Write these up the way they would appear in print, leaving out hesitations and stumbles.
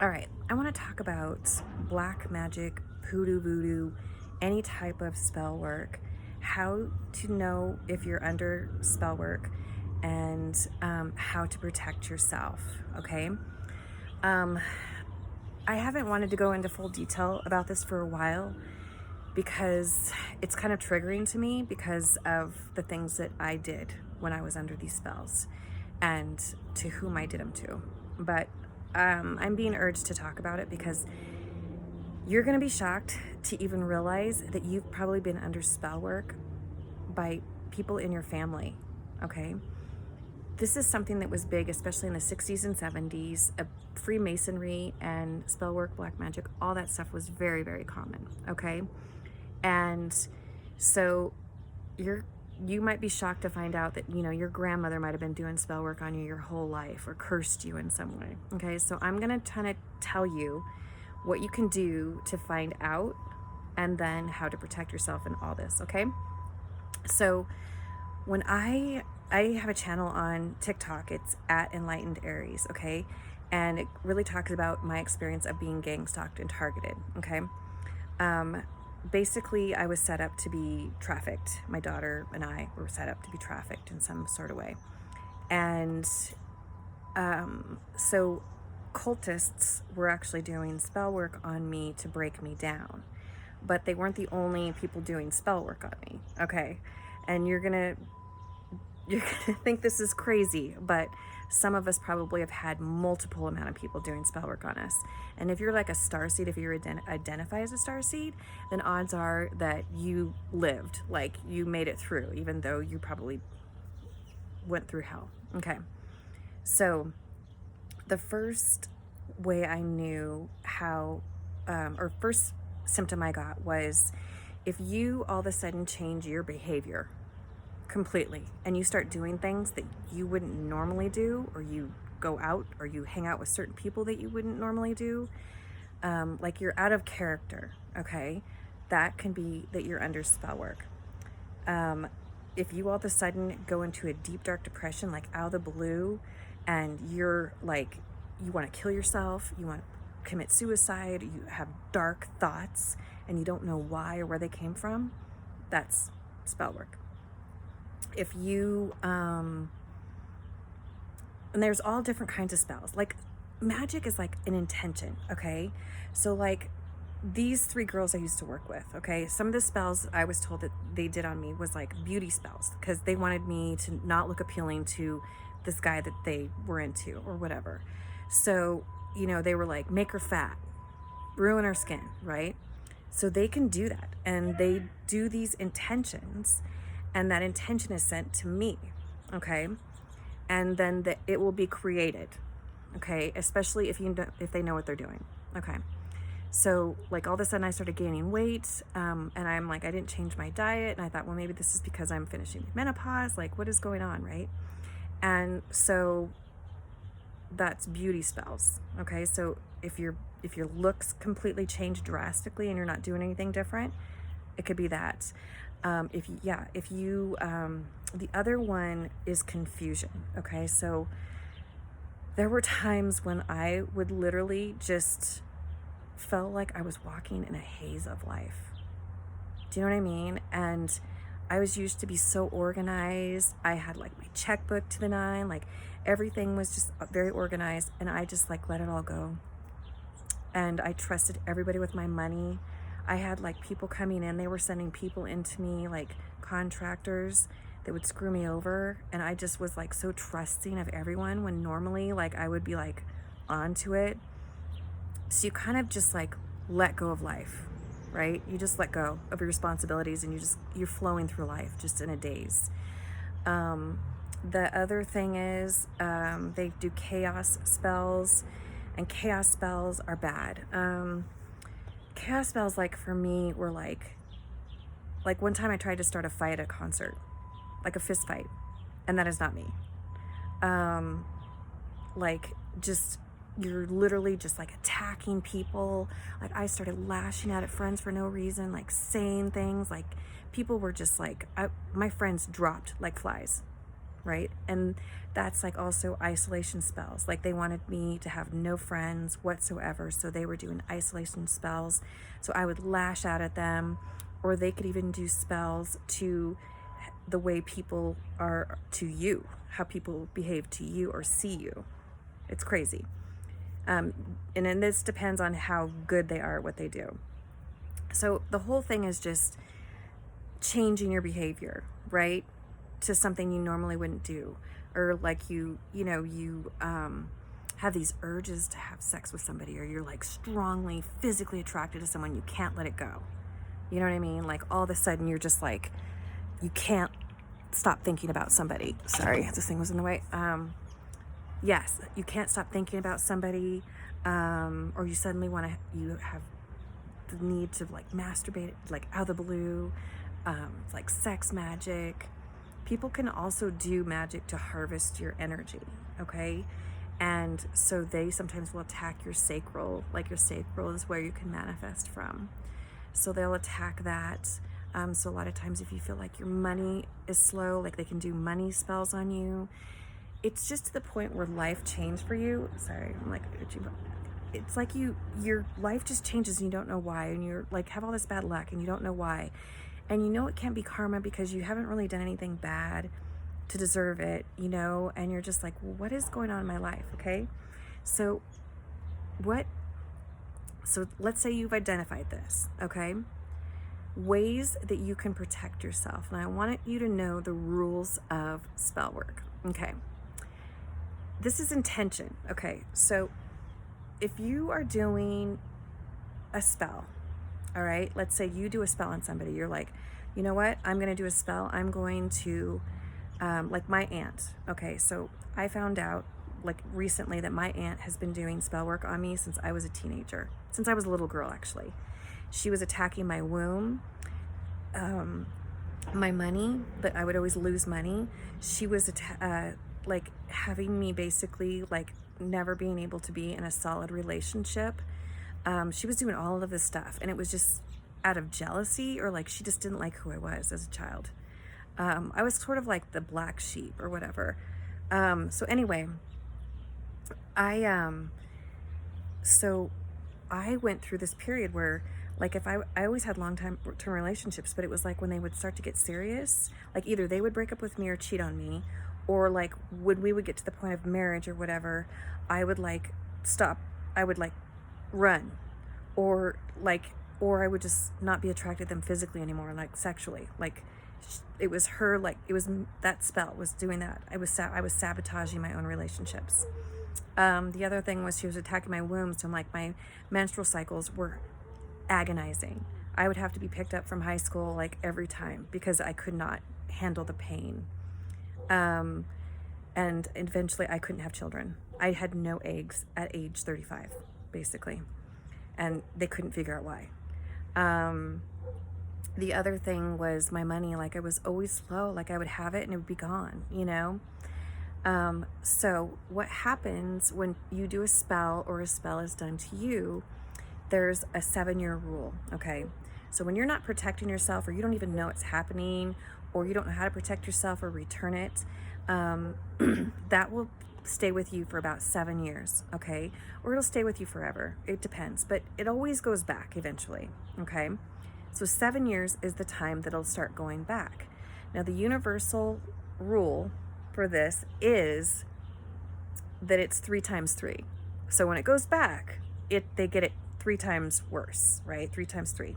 All right, I want to talk about black magic, hoodoo voodoo, any type of spell work, how to know if you're under spell work, and how to protect yourself. Okay. Um, I haven't wanted to go into full detail about this for a while because it's kind of triggering to me because of the things that I did when I was under these spells and to whom I did them to. But I'm being urged to talk about it because you're going to be shocked to even realize that you've probably been under spell work by people in your family, okay? This is something that was big, especially in the 60s and 70s. Freemasonry and spell work, black magic, all that stuff was very, very common, okay? And so you might be shocked to find out that, your grandmother might have been doing spell work on you your whole life or cursed you in some way, okay? So I'm going to kind of tell you what you can do to find out and then how to protect yourself in all this, okay? So when I have a channel on TikTok, it's at Enlightened Aries, okay? And it really talks about my experience of being gang stalked and targeted, okay? Basically, I was set up to be trafficked. My daughter and I were set up to be trafficked in some sort of way. And so cultists were actually doing spell work on me to break me down. But they weren't the only people doing spell work on me, okay? And you're gonna think this is crazy, but some of us probably have had multiple amount of people doing spell work on us. And if you're like a starseed, if you identify as a starseed, then odds are that you lived, like you made it through, even though you probably went through hell. Okay. So the first way I knew how, or first symptom I got was if you all of a sudden change your behavior completely and you start doing things that you wouldn't normally do, or you go out or you hang out with certain people that you wouldn't normally do, like you're out of character, okay? That can be that you're under spell work. If you all of a sudden go into a deep dark depression, like out of the blue, and you're like, you want to kill yourself, you want to commit suicide, you have dark thoughts and you don't know why or where they came from, that's spell work. If you and there's all different kinds of spells. Like magic is like an intention, okay? So like these three girls I used to work with, okay, some of the spells I was told that they did on me was like beauty spells because they wanted me to not look appealing to this guy that they were into or whatever. So, they were like, make her fat, ruin her skin, right? So they can do that, and they do these intentions, and that intention is sent to me, okay? And then it will be created, okay? Especially if they know what they're doing, okay? So like all of a sudden I started gaining weight, and I'm like, I didn't change my diet, and I thought, well, maybe this is because I'm finishing menopause, like what is going on, right? And so that's beauty spells, okay? So if your looks completely change drastically and you're not doing anything different, it could be that. The other one is confusion, okay? So there were times when I would literally just felt like I was walking in a haze of life. Do you know what I mean? And I was used to be so organized. I had like my checkbook to the nine, like everything was just very organized, and I just like let it all go. And I trusted everybody with my money. I had like people coming in, they were sending people into me, like contractors that would screw me over. And I just was like so trusting of everyone when normally like I would be like onto it. So you kind of just like let go of life, right? You just let go of your responsibilities and you're flowing through life just in a daze. The other thing is they do chaos spells, and chaos spells are bad. Chaos spells, like for me, were like one time I tried to start a fight at a concert, like a fist fight, and that is not me. Like just you're literally just like attacking people. Like I started lashing out at friends for no reason, like saying things like people were just like my friends dropped like flies. right? And that's like also isolation spells. Like they wanted me to have no friends whatsoever, so they were doing isolation spells. So I would lash out at them, or they could even do spells to the way people are to you, how people behave to you or see you. It's crazy. And then this depends on how good they are at what they do. So the whole thing is just changing your behavior, right, to something you normally wouldn't do. Or like you have these urges to have sex with somebody, or you're like strongly physically attracted to someone, you can't let it go. You know what I mean? Like all of a sudden you're just like, you can't stop thinking about somebody. Sorry, this thing was in the way. Yes, you can't stop thinking about somebody, or you suddenly you have the need to like masturbate, like out of the blue, like sex magic. People can also do magic to harvest your energy, okay? And so they sometimes will attack your sacral, like your sacral is where you can manifest from. So they'll attack that. So a lot of times if you feel like your money is slow, like they can do money spells on you. It's just to the point where life changed for you. Sorry, I'm like, it's like your life just changes and you don't know why, and you're like have all this bad luck and you don't know why. And you know it can't be karma because you haven't really done anything bad to deserve it, you know, and you're just like, well, what is going on in my life, okay? So let's say you've identified this, okay? Ways that you can protect yourself. And I want you to know the rules of spell work, okay? This is intention, okay? So if you are doing a spell, all right, let's say you do a spell on somebody. You're like, you know what? I'm going to do a spell. I'm going to, like my aunt. Okay, so I found out like recently that my aunt has been doing spell work on me since I was a teenager, since I was a little girl, actually. She was attacking my womb, my money, but I would always lose money. She was like having me basically like never being able to be in a solid relationship. She was doing all of this stuff, and it was just out of jealousy, or like she just didn't like who I was as a child. I was sort of like the black sheep or whatever. So anyway, so I went through this period where like if I always had long-term relationships, but it was like when they would start to get serious, like either they would break up with me or cheat on me, or like when we would get to the point of marriage or whatever, I would like stop. I would like run, or I would just not be attracted to them physically anymore, like sexually. Like it was her, like it was that spell was doing that. I was sabotaging my own relationships. The other thing was she was attacking my womb, so like my menstrual cycles were agonizing. I would have to be picked up from high school like every time because I could not handle the pain. And eventually I couldn't have children. I had no eggs at age 35, basically. And they couldn't figure out why. The other thing was my money. Like I was always slow. Like I would have it and it would be gone, you know? So what happens when you do a spell or a spell is done to you, there's a 7-year rule, okay? So when you're not protecting yourself, or you don't even know it's happening, or you don't know how to protect yourself or return it, that will stay with you for about 7 years, okay? Or it'll stay with you forever. It depends, but it always goes back eventually, okay? So 7 years is the time that it'll start going back. Now the universal rule for this is that it's 3 times 3. So when it goes back, they get it 3 times worse, right? 3 times 3.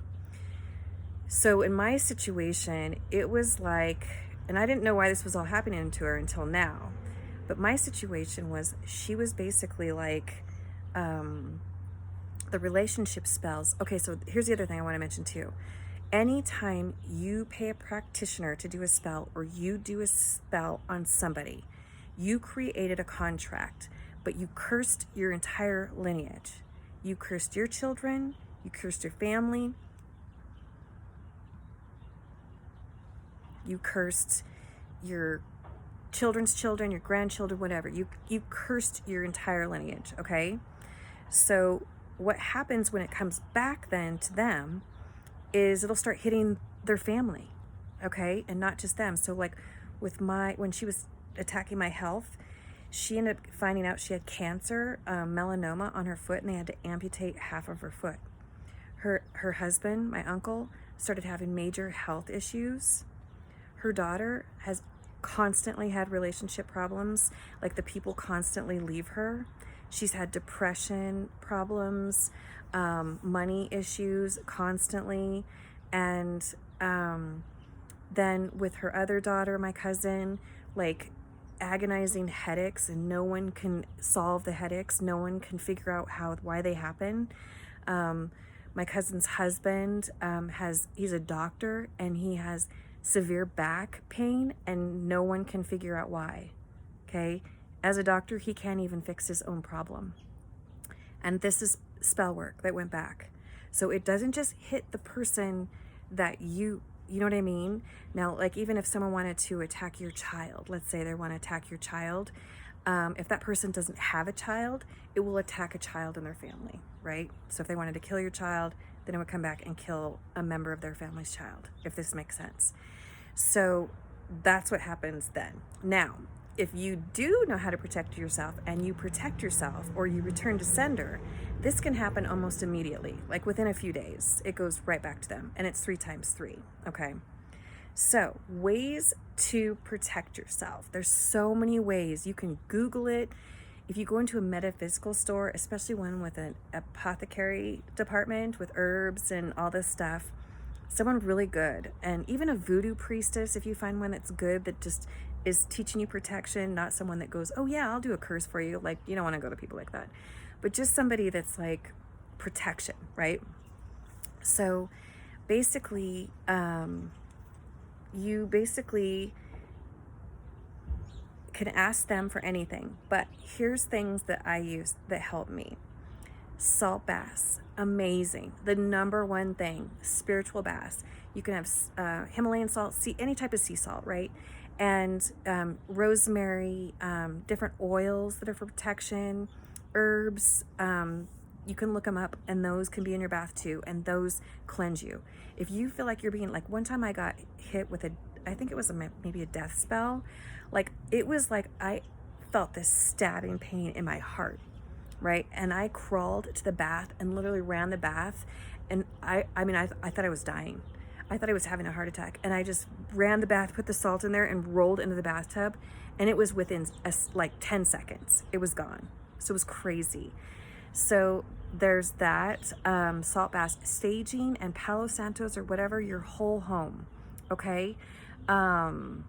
So in my situation, it was like, and I didn't know why this was all happening to her until now, but my situation was she was basically like the relationship spells. Okay, so here's the other thing I want to mention too. Anytime you pay a practitioner to do a spell, or you do a spell on somebody, you created a contract, but you cursed your entire lineage. You cursed your children, you cursed your family, you cursed your children's children, your grandchildren, whatever. You cursed your entire lineage, okay? So what happens when it comes back then to them is it'll start hitting their family, okay? And not just them. So like with when she was attacking my health. She ended up finding out she had cancer, melanoma on her foot, and they had to amputate half of her foot. Her husband, my uncle, started having major health issues. Her daughter has constantly had relationship problems, like the people constantly leave her. She's had depression problems, money issues constantly, and then with her other daughter, my cousin, like agonizing headaches, and no one can solve the headaches. No one can figure out why they happen. My cousin's husband he's a doctor, and he has severe back pain, and no one can figure out why. Okay, as a doctor, he can't even fix his own problem. And this is spell work that went back. So it doesn't just hit the person that you know what I mean? Now, like, even if someone wanted to attack your child, let's say they want to attack your child, if that person doesn't have a child, it will attack a child in their family, right? So if they wanted to kill your child, then it would come back and kill a member of their family's child, if this makes sense. So that's what happens then. Now, if you do know how to protect yourself, and you protect yourself, or you return to sender, this can happen almost immediately, like within a few days. It goes right back to them, and it's 3 times 3, okay? So, ways to protect yourself. There's so many ways. You can Google it. If you go into a metaphysical store, especially one with an apothecary department with herbs and all this stuff, someone really good, and even a voodoo priestess, if you find one that's good, that just is teaching you protection, not someone that goes, oh yeah, I'll do a curse for you. Like, you don't want to go to people like that, but just somebody that's like protection, right? So basically, you basically can ask them for anything, but here's things that I use that help me. Salt baths, amazing. The number one thing, spiritual baths. You can have Himalayan salt, any type of sea salt, right? And rosemary, different oils that are for protection, herbs. You can look them up, and those can be in your bath too, and those cleanse you. If you feel like you're being, like, one time I got hit with I think it was maybe a death spell. Like, it was like I felt this stabbing pain in my heart, right? And I crawled to the bath and literally ran the bath, and I thought I was dying. I thought I was having a heart attack, and I just ran the bath, put the salt in there, and rolled into the bathtub, and it was within like 10 seconds. It was gone. So it was crazy. So there's that. Salt baths, staging, and Palo Santos, or whatever, your whole home. Okay. Yeah.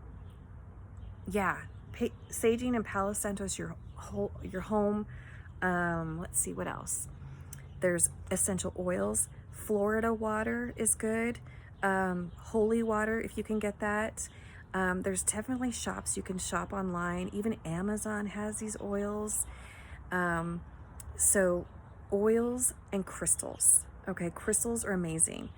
Saging and Palo Santos, your home. Let's see what else. There's essential oils. Florida water is good. Holy water, if you can get that. There's definitely shops you can shop online. Even Amazon has these oils. So oils and crystals. Okay, crystals are amazing.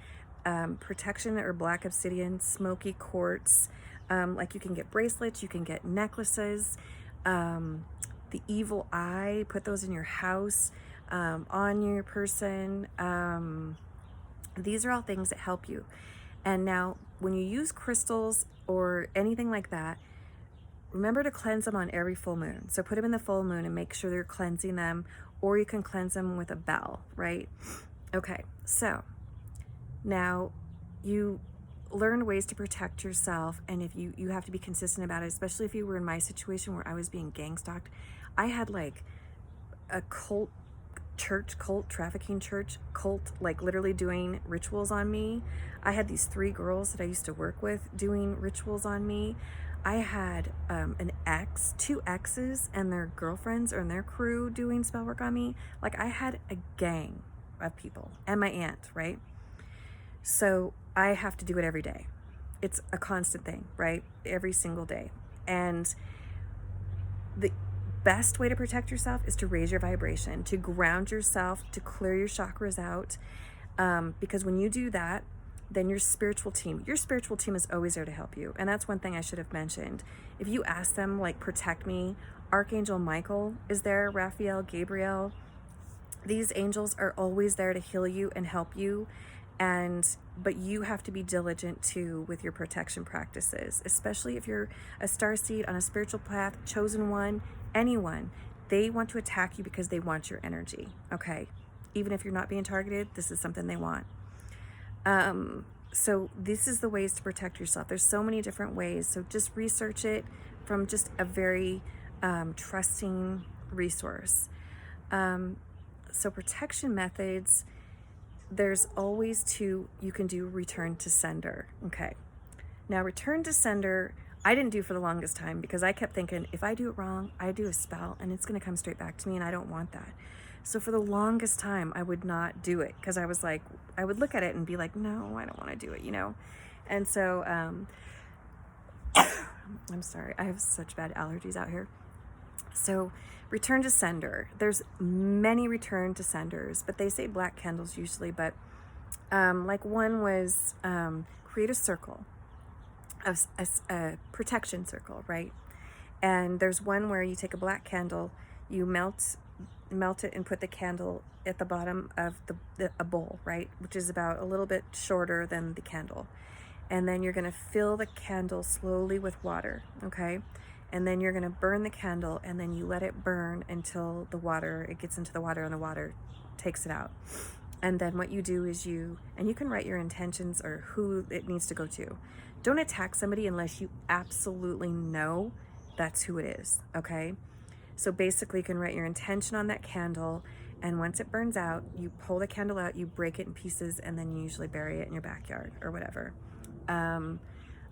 Protection or black obsidian, smoky quartz. Like, you can get bracelets, you can get necklaces. The evil eye, put those in your house, on your person. These are all things that help you. And now, when you use crystals or anything like that, remember to cleanse them on every full moon. So put them in the full moon and make sure you're cleansing them, or you can cleanse them with a bell, right? Okay, so now you learn ways to protect yourself, and if you have to be consistent about it, especially if you were in my situation where I was being gang stalked. I had like a trafficking church cult, like literally doing rituals on me. I had these 3 girls that I used to work with doing rituals on me. I had two exes and their girlfriends or their crew doing spell work on me. Like, I had a gang of people, and my aunt, right? So I have to do it every day. It's a constant thing, right? Every single day. And the best way to protect yourself is to raise your vibration, to ground yourself, to clear your chakras out. Because when you do that, then your spiritual team is always there to help you. And that's one thing I should have mentioned. If you ask them, like, protect me, Archangel Michael is there, Raphael, Gabriel. These angels are always there to heal you and help you. But you have to be diligent too with your protection practices, especially if you're a star seed on a spiritual path, chosen one, anyone. They want to attack you because they want your energy, okay? Even if you're not being targeted, this is something they want. So this is the ways to protect yourself. There's so many different ways. So just research it from just a very trusting resource. So protection methods, there's always two. You can do return to sender. Okay. Now return to sender, I didn't do for the longest time because I kept thinking if I do it wrong, I do a spell and it's going to come straight back to me, and I don't want that. So for the longest time, I would not do it because I was like, I would look at it and be like, no, I don't want to do it, you know? And so, I'm sorry, I have such bad allergies out here. So return to sender, there's many return to senders, but they say black candles usually, but like one was create a circle, a protection circle, right? And there's one where you take a black candle, you melt it and put the candle at the bottom of a bowl, right? Which is about a little bit shorter than the candle. And then you're going to fill the candle slowly with water, okay? And then you're going to burn the candle, and then you let it burn until it gets into the water, and the water takes it out. And then what you do is you can write your intentions or who it needs to go to. Don't attack somebody unless you absolutely know that's who it is, okay? So basically you can write your intention on that candle, and once it burns out, you pull the candle out, you break it in pieces, and then you usually bury it in your backyard or whatever.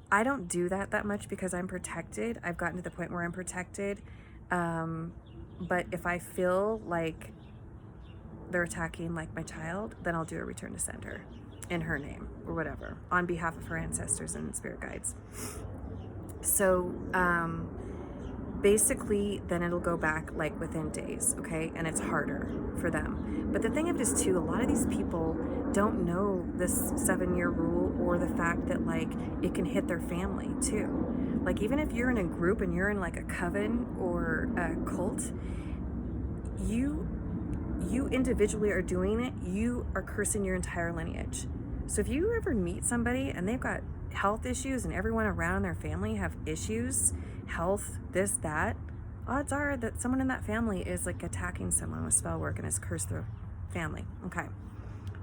I don't do that much because I'm protected. I've gotten to the point where I'm protected. But if I feel like they're attacking like my child, then I'll do a return to sender in her name or whatever on behalf of her ancestors and spirit guides. So basically then it'll go back like within days, okay? And it's harder for them. But the thing of it is too, a lot of these people don't know this 7-year rule, or the fact that like it can hit their family too. Like even if you're in a group and you're in like a coven or a cult, you individually are doing it, you are cursing your entire lineage. So if you ever meet somebody and they've got health issues and everyone around their family have issues, health, this, that, odds are that someone in that family is like attacking someone with spell work and has cursed their family. Okay.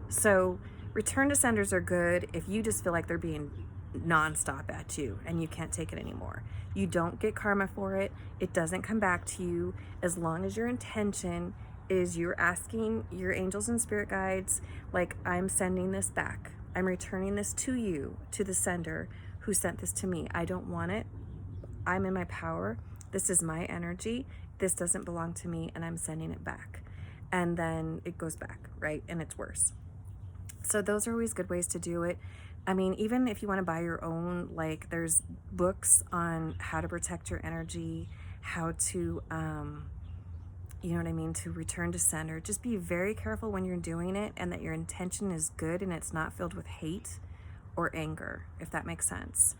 So return to senders are good if you just feel like they're being nonstop at you and you can't take it anymore. You don't get karma for it. It doesn't come back to you as long as your intention is you're asking your angels and spirit guides, like, I'm sending this back. I'm returning this to you, to the sender who sent this to me. I don't want it. I'm in my power. This is my energy. This doesn't belong to me, and I'm sending it back. And then it goes back, right? And it's worse. So those are always good ways to do it. I mean, even if you want to buy your own, like there's books on how to protect your energy, how to, you know what I mean, to return to sender. Just be very careful when you're doing it, and that your intention is good and it's not filled with hate or anger, if that makes sense.